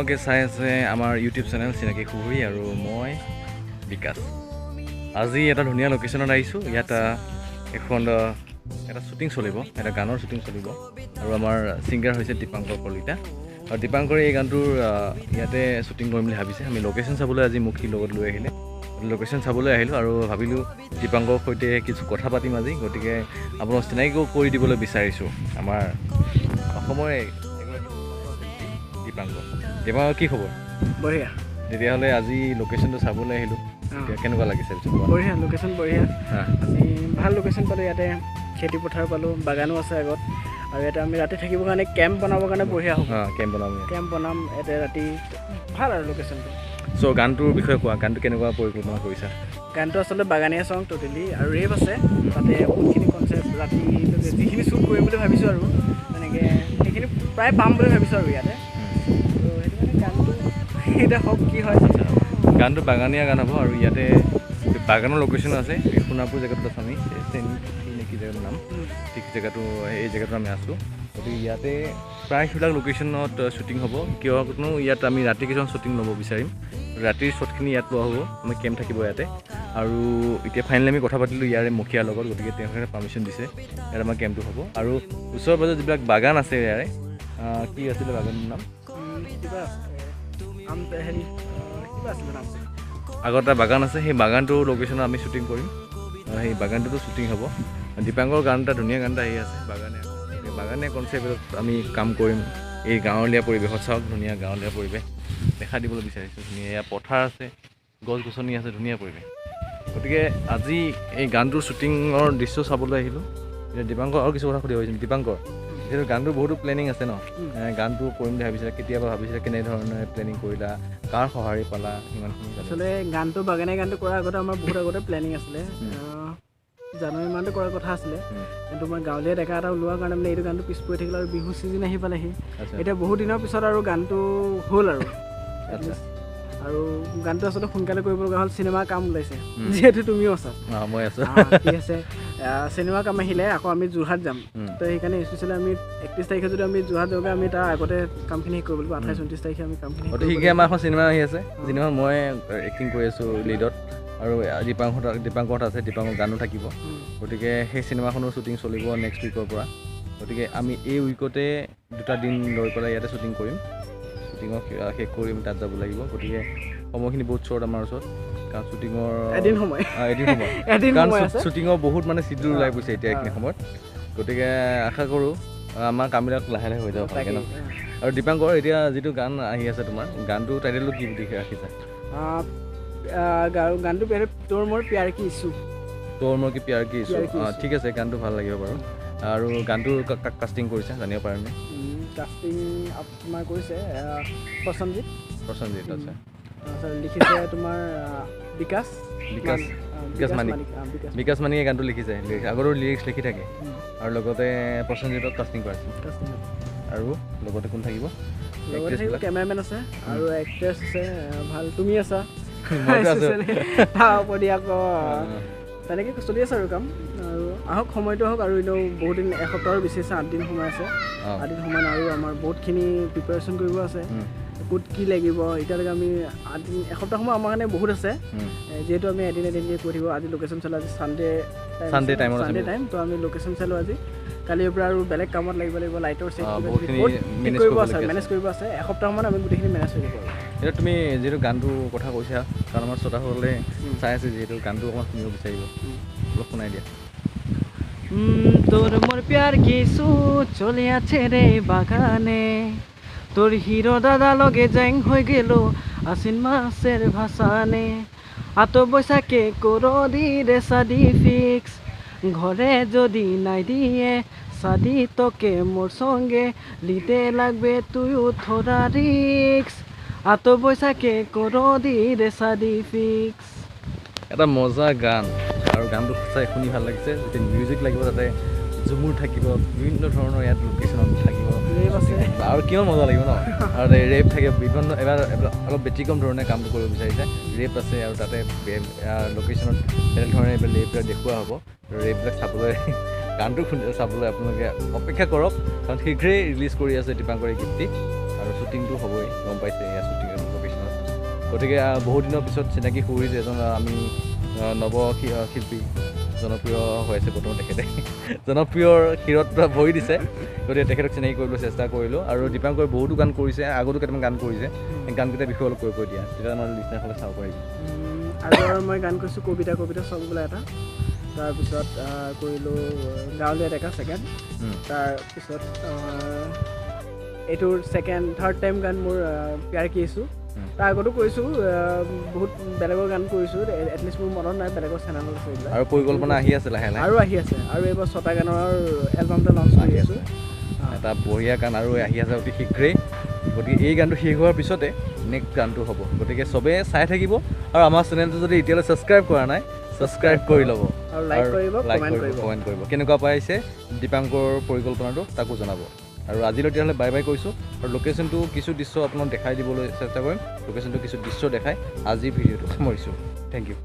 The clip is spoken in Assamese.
আপোনালোকে চাই আছে আমাৰ ইউটিউব চেনেল চিনাকি খুহুৰী আৰু মই বিকাশ। আজি এটা ধুনীয়া লোকেশ্যনত আহিছোঁ। ইয়াত এখন এটা শ্বুটিং চলিব, এটা গানৰ শ্বুটিং চলিব আৰু আমাৰ ছিংগাৰ হৈছে দীপাংকৰ কলিতা। আৰু দীপাংকৰে এই গানটোৰ ইয়াতে শ্বুটিং কৰিম বুলি ভাবিছে। আমি লোকেশ্যন চাবলৈ আজি মোক সি লগত লৈ আহিলে, লোকেশ্যন চাবলৈ আহিলোঁ আৰু ভাবিলোঁ দীপাংকৰ সৈতে কিছু কথা পাতিম আজি। গতিকে আপোনাক চিনাকিও কৰি দিবলৈ বিচাৰিছোঁ আমাৰ অসমৰ দীপাংকৰ। দীপাংকৰ কি খবৰ? বঢ়িয়া। তেতিয়াহ'লে আজি লোকেশ্যনটো চাবলৈ আহিলোঁ, এতিয়া কেনেকুৱা লাগিছে? বঢ়িয়া লোকেশ্যন, বঢ়িয়া। আমি ভাল লোকেশ্যন পালোঁ, ইয়াতে খেতি পথাৰ পালোঁ, বাগানো আছে আগত, আৰু ইয়াতে আমি ৰাতি থাকিবৰ কাৰণে কেম্প বনাবৰ কাৰণে বঢ়িয়া হ'ব। কেম্প বনাম ইয়াতে ৰাতি, ভাল আৰু লোকেশ্যনটো। চ' গানটোৰ বিষয়ে কোৱা, গানটো কেনেকুৱা পৰিকল্পনা কৰিছা? গানটো আচলতে বাগানীয়া চং ট'টেলি, আৰু ৰেপ আছে তাতে বহুতখিনি কনচেপ্ট। ৰাতিলৈকে যিখিনি শ্বুট কৰিম বুলি ভাবিছোঁ আৰু তেনেকৈ সেইখিনি প্ৰায় পাম বুলি ভাবিছোঁ আৰু ইয়াতে। ত' সেইটো কাৰণে গানটো এতিয়া হওক কি হয়। গানটো বাগানীয়া গান হ'ব আৰু ইয়াতে বাগানৰ লোকেশ্যন আছে। এই সোণাপুৰ জেগাটোত আছোঁ আমি, নেকি জেগাটোৰ নাম, ঠিক জেগাটো এই জেগাটো আমি আছোঁ। গতিকে ইয়াতে প্ৰায় সেইবিলাক লোকেশ্যনত শ্বুটিং হ'ব, কিয়নো ইয়াত আমি ৰাতি কিছুমান শ্বুটিং ল'ব বিচাৰিম। ৰাতিৰ শ্বটখিনি ইয়াত লোৱা হ'ব, আমাৰ কেম্প থাকিব ইয়াতে। আৰু এতিয়া ফাইনেলি আমি কথা পাতিলোঁ ইয়াৰে মুখীয়াৰ লগত, গতিকে তেওঁলোকে পাৰ্মিশ্যন দিছে ইয়াত আমাৰ কেম্পটো হ'ব। আৰু ওচৰে পাজৰে যিবিলাক বাগান আছে ইয়াৰে, কি আছিলে বাগানৰ নাম? কিবা হেৰি কিবা আছিলে নাম, আগত এটা বাগান আছে, সেই বাগানটোৰ লোকেশ্যনত আমি শ্বুটিং কৰিম। সেই বাগানটোতো শ্বুটিং হ'ব। দীপাংকৰ গান এটা ধুনীয়া গান এটা আহি আছে, বাগানীয়া কনচেপ্টত আমি কাম কৰিম। এই গাঁৱলীয়া পৰিৱেশত চাওক, ধুনীয়া গাঁৱলীয়া পৰিৱেশ দেখা দিবলৈ বিচাৰিছোঁ। ধুনীয়া ইয়াত পথাৰ আছে, গছ গছনি আছে, ধুনীয়া পৰিৱেশ। গতিকে আজি এই গানটোৰ শ্বুটিঙৰ দৃশ্য চাবলৈ আহিলোঁ। এতিয়া দীপাংকৰ আৰু কিছু কথা সুধিব পাৰিছোঁ। দীপাংকৰ, যিহেতু গানটোৰ বহুতো প্লেনিং আছে ন, গানটো কৰিম বুলি ভাবিছিলা, কেতিয়াবা ভাবিছিলা, কেনেধৰণে প্লেনিং কৰিলা, কাৰ সঁহাৰি পালা, ইমানখিনি? আচলতে গানটো বাগানীয়া গানটো কৰাৰ আগতে আমাৰ বহুত আগতে প্লেনিং আছিলে, জানুৱাৰী মাহতে কৰাৰ কথা আছিলে। কিন্তু মই গাঁৱলীয়া ডেকা এটা ওলোৱাৰ কাৰণে মানে এইটো গানটো পিছ পৰি থাকিল, আৰু বিহু ছিজন আহি পালেহি। এতিয়া বহুত দিনৰ পিছত আৰু গানটো হ'ল আৰু আৰু গানটো আচলতে সোনকালে কৰিব লগা হ'ল। চিনেমাৰ কাম ওলাইছে, যিহেতু তুমিও আছা। মই আছোঁ, ঠিক আছে। চিনেমা কাম আহিলে আকৌ আমি যোৰহাট যাম, তো সেইকাৰণে স্পেচিয়েলি আমি 31 তাৰিখে যদি আমি যোৰহাট যাওঁগৈ, আমি তাৰ আগতে কামখিনি শেষ কৰিব লাগিব। 28-29 তাৰিখে আমি কামখিনি গতিকে আমাৰ এখন চিনেমা আহি আছে, চিনেমাত মই এক্টিং কৰি আছোঁ লিডত, আৰু দীপাংকৰ আছে, দীপাংকৰ গানো থাকিব। গতিকে সেই চিনেমাখনৰ শ্বুটিং চলিব নেক্সট উইকৰ পৰা। গতিকে আমি এই উইকতে 2টা দিন লৈ পেলাই ইয়াতে শ্বুটিং কৰিম। শ্বুটিঙৰ শেষ কৰিম, তাত যাব লাগিব। গতিকে সময়খিনি বহুত শ্বৰ্ট আমাৰ ওচৰত, কাৰণ শ্বুটিঙৰ এদিন সময় কাৰণ শ্বুটিঙৰ বহুত মানে চিডুল ওলাই গৈছে এতিয়া এইখিনি সময়ত। গতিকে আশা কৰোঁ আমাৰ কামবিলাক লাহে লাহে হৈ যাব ভালকৈ ন। আৰু দীপাংকৰ, এতিয়া যিটো গান আহি আছে তোমাৰ, গানটো টাইটেলটো কি বুলি ৰাখিছা? গানটো তোৰ মোৰ প্যাৰ কি ইছ্যু। তোৰ মোৰ কি প্যাৰ কি ইছ্যু। ঠিক আছে, গানটো ভাল লাগিব বাৰু। আৰু গানটো কাক কাষ্টিং কৰিছা জানিব পাৰিমনে? কাষ্টিং তোমাৰ কৰিছে প্ৰসঞ্জিত। আচ্ছা। লিখিছে তোমাৰ বিকাশ মানিকে গানটো লিখিছে, আগৰো লিৰিক্স লিখি থাকে। আৰু লগতে প্ৰসঞ্জিতক কাষ্টিং কৰাইছে। আৰু লগতে কোন থাকিব? কেমেৰামেন আছে আৰু এক্ট্ৰেছ আছে, ভাল তুমি আছা। আকৌ তেনেকৈ চলি আছে আৰু কাম। আৰু আহক, সময়টো আহক। আৰু এনেও বহুত দিন, এসপ্তাহৰ বেছি আছে, 8 দিন সময় আছে। 8 দিন সময়, আৰু আমাৰ বহুতখিনি প্ৰিপাৰেশ্যন কৰিব আছে। ক'ত কি লাগিব এতিয়ালৈকে আমি 8 দিন, এসপ্তাহ সময় আমাৰ কাৰণে বহুত আছে। যিহেতু আমি এদিন কৰি থাকিব। আজি লোকেশ্যন চালোঁ, আজি চানডে টাইম, তো আমি লোকেশ্যন চালোঁ আজি। কালিৰ পৰা আৰু বেলেগ কামত লাগিব, লাইটৰ ছেট মেনেজ কৰিব আছে। এসপ্তাহমান আমি গোটেইখিনি মেনেজ কৰিব পাৰোঁ। এতিয়া তুমি যিহেতু গানটোৰ কথা কৈছা, কাৰণ আমাৰ শ্ৰোতাসকলে চাই আছে, যিহেতু গানটো অকণমান শুনিব বিচাৰিব, অলপ শুনাই দিয়া। তোর মোর প্যার কিছু চলে আছে রে বাগানে, তোর হিরো দাদা লগে জ্যাং হয়ে গেল আশ্বিন মাসের ভাসানে। আতো বৈশাখে করো দি রে সাদি ফিক্স, ঘরে যদি নাই দিয়ে সাদি তোকে মোর সঙ্গে লিতে লাগবে তুইও থোড়া রিক্স। আতো বৈশাখে করো দি রে সাদি ফিক্স। এটা মজা গান, আৰু গানটো চাই শুনি ভাল লাগিছে। যেতিয়া মিউজিক লাগিব, তাতে ঝুমুৰ থাকিব, বিভিন্ন ধৰণৰ ইয়াত লোকেশ্যনত থাকিব, আৰু কিমান মজা লাগিব ন। আৰু ৰেপ থাকে, বিভিন্ন এবাৰ অলপ ব্যতিক্ৰম ধৰণে কামটো কৰিব বিচাৰিছে। ৰেপ আছে, আৰু তাতে লোকেশ্যনত তেনেধৰণে এইবিলাক ৰেপবিলাক দেখুওৱা হ'ব। ৰেপবিলাক চাবলৈ, গানটো চাবলৈ আপোনালোকে অপেক্ষা কৰক, কাৰণ শীঘ্ৰেই ৰিলিজ কৰি আছে দীপাংকৰ এই গীতটি। আৰু শ্বুটিংটো হ'বই, গম পাইছে এয়া শ্বুটিং লোকেশ্যনত। গতিকে বহুত দিনৰ পিছত চিনাকি সুৰিছে এজন আমি নৱ শিল্পী, জনপ্ৰিয় হৈ আছে বৰ্তমান তেখেতে। জনপ্ৰিয়ৰ ক্ষীৰত ভৰি দিছে, গতিকে তেখেতক চিনাকি কৰিবলৈ চেষ্টা কৰিলোঁ। আৰু দীপাংকৰে বহুতো গান কৰিছে, আগতো কেইটামান গান কৰিছে, সেই গানকেইটাৰ বিষয়ে অলপ কৈ দিয়া, তেতিয়া আমাৰ লিষ্টাৰসকলে চাব পাৰিব। আগৰ মই গান কৰিছোঁ কবিতা চং বোলা এটা, তাৰপিছত কৰিলোঁ গাঁৱলীয়া ডেকা ছেকেণ্ড, তাৰপিছত এইটোৰ থাৰ্ড টাইম গান মোৰ প্যাৰ কিছো। তাৰ আগতো কৰিছোঁ, বহুত বেলেগৰ গান কৰিছোঁ, এটলিষ্ট মোৰ মনত নাই, বেলেগৰ চেনেলত আছে এইবিলাক। আৰু পৰিকল্পনা আহি আছে লাহে লাহে, আৰু আহি আছে, আৰু এইবাৰ 6টা গানৰ এলবাম এটা লঞ্চ কৰি আছোঁ। এটা বঢ়িয়া গান আৰু আহি আছে অতি শীঘ্ৰেই। গতিকে এই গানটো শেষ হোৱাৰ পিছতে নেক্সট গানটো হ'ব। গতিকে চবেই চাই থাকিব, আৰু আমাৰ চেনেলটো যদি এতিয়ালৈ ছাবস্ক্ৰাইব কৰা নাই, ছাবস্ক্ৰাইব কৰি ল'ব আৰু লাইক কৰিব, কমেণ্ট কৰিব। কেনেকুৱা পাইছে দীপাংকৰ পৰিকল্পনাটো তাকো জনাব। আৰু আজিলৈ তেতিয়াহ'লে বাই বাই কৈছোঁ, আৰু লোকেশ্যনটো কিছু দৃশ্য আপোনাক দেখাই দিবলৈ চেষ্টা কৰিম। লোকেশ্যনটো কিছু দৃশ্য দেখাই আজিৰ ভিডিঅ'টো সামৰিছোঁ। Thank U.